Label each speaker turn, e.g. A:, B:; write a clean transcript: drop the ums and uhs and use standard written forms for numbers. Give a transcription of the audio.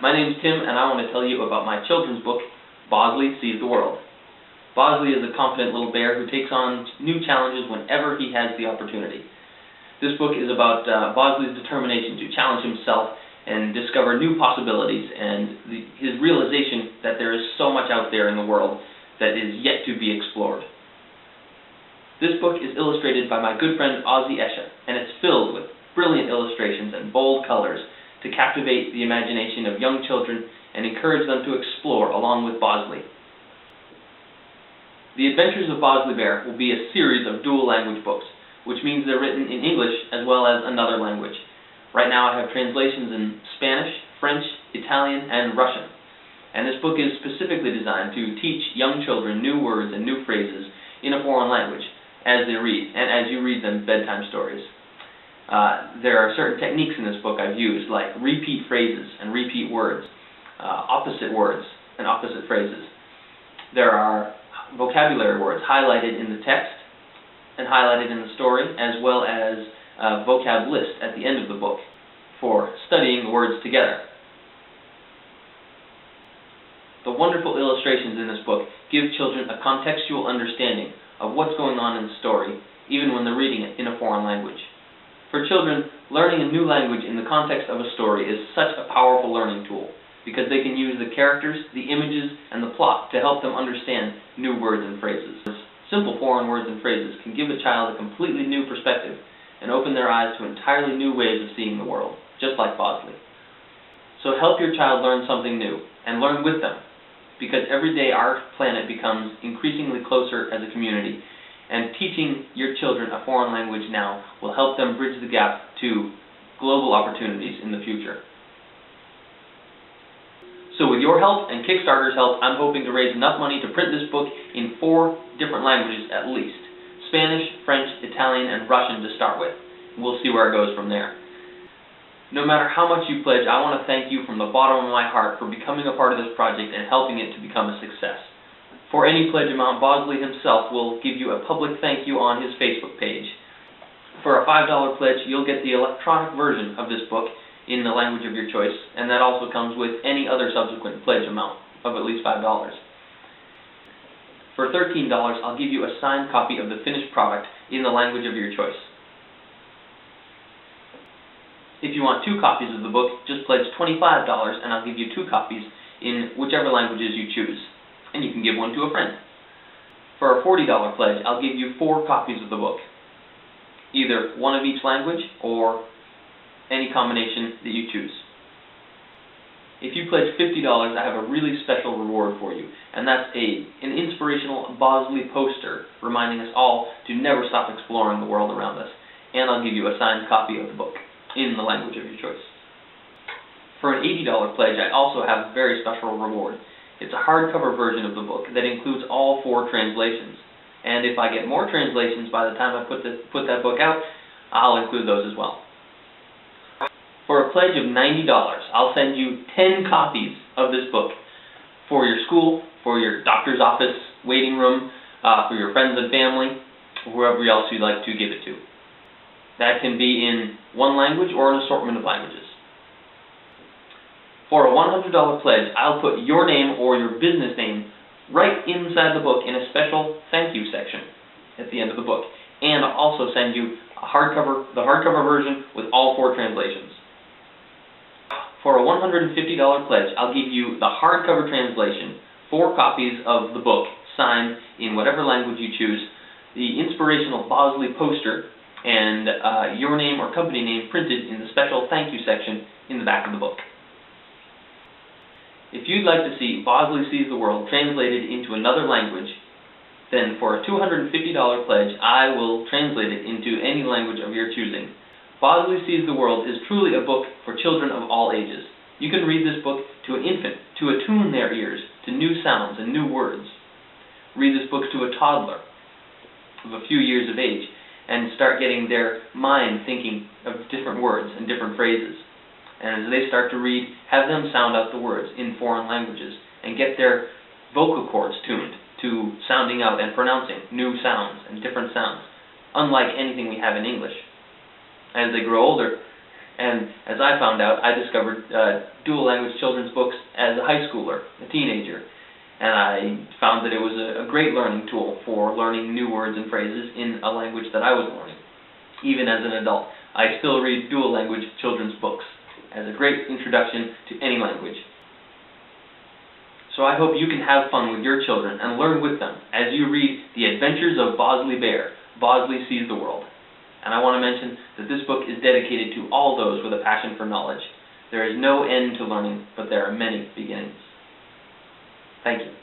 A: my name's Tim, and I want to tell you about my children's book, Bosley Sees the World. Bosley is a confident little bear who takes on new challenges whenever he has the opportunity. This book is about Bosley's determination to challenge himself and discover new possibilities, and his realization that there is so much out there in the world that is yet to be explored. This book is illustrated by my good friend Ozzy Esha, and it's filled with brilliant illustrations and bold colors to captivate the imagination of young children and encourage them to explore along with Bosley. The Adventures of Bosley Bear will be a series of dual language books, which means they're written in English as well as another language. Right now I have translations in Spanish, French, Italian, and Russian. And this book is specifically designed to teach young children new words and new phrases in a foreign language as they read, and as you read them bedtime stories. There are certain techniques in this book I've used, like repeat phrases and repeat words, opposite words and opposite phrases. There are vocabulary words highlighted in the text and highlighted in the story, as well as a vocab list at the end of the book for studying the words together. The wonderful illustrations in this book give children a contextual understanding of what's going on in the story, even when they're reading it in a foreign language. For children, learning a new language in the context of a story is such a powerful learning tool, because they can use the characters, the images, and the plot to help them understand new words and phrases. Simple foreign words and phrases can give a child a completely new perspective and open their eyes to entirely new ways of seeing the world, just like Bosley. So help your child learn something new, and learn with them, because every day our planet becomes increasingly closer as a community, and teaching your children a foreign language now will help them bridge the gap to global opportunities in the future. So with your help and Kickstarter's help, I'm hoping to raise enough money to print this book in 4 different languages at least: Spanish, French, Italian, and Russian to start with. We'll see where it goes from there. No matter how much you pledge, I want to thank you from the bottom of my heart for becoming a part of this project and helping it to become a success. For any pledge amount, Bosley himself will give you a public thank you on his Facebook page. For a $5 pledge, you'll get the electronic version of this book in the language of your choice, and that also comes with any other subsequent pledge amount of at least $5. For $13, I'll give you a signed copy of the finished product in the language of your choice. If you want 2 copies of the book, just pledge $25 and I'll give you 2 copies in whichever languages you choose. And you can give one to a friend. For a $40 pledge, I'll give you 4 copies of the book, either one of each language or any combination that you choose. If you pledge $50, I have a really special reward for you, and that's an inspirational Bosley poster reminding us all to never stop exploring the world around us, and I'll give you a signed copy of the book in the language of your choice. For an $80 pledge, I also have a very special reward. It's a hardcover version of the book that includes all 4 translations. And if I get more translations by the time I put that book out, I'll include those as well. For a pledge of $90, I'll send you 10 copies of this book for your school, for your doctor's office, waiting room, for your friends and family, or whoever else you'd like to give it to. That can be in one language or an assortment of languages. For a $100 pledge, I'll put your name or your business name right inside the book in a special thank you section at the end of the book. And I'll also send you the hardcover version with all 4 translations. For a $150 pledge, I'll give you the hardcover translation, 4 copies of the book signed in whatever language you choose, the inspirational Bosley poster, and your name or company name printed in the special thank you section in the back of the book. If you'd like to see Bosley Sees the World translated into another language, then for a $250 pledge, I will translate it into any language of your choosing. Bosley Sees the World is truly a book for children of all ages. You can read this book to an infant to attune their ears to new sounds and new words. Read this book to a toddler of a few years of age and start getting their mind thinking of different words and different phrases. And as they start to read, have them sound out the words in foreign languages and get their vocal cords tuned to sounding out and pronouncing new sounds and different sounds, unlike anything we have in English. As they grow older, And as I found out, I discovered dual language children's books as a high schooler, a teenager. And I found that it was a great learning tool for learning new words and phrases in a language that I was learning. Even as an adult, I still read dual language children's books as a great introduction to any language. So I hope you can have fun with your children and learn with them as you read The Adventures of Bosley Bear, Bosley Sees the World. And I want to mention that this book is dedicated to all those with a passion for knowledge. There is no end to learning, but there are many beginnings. Thank you.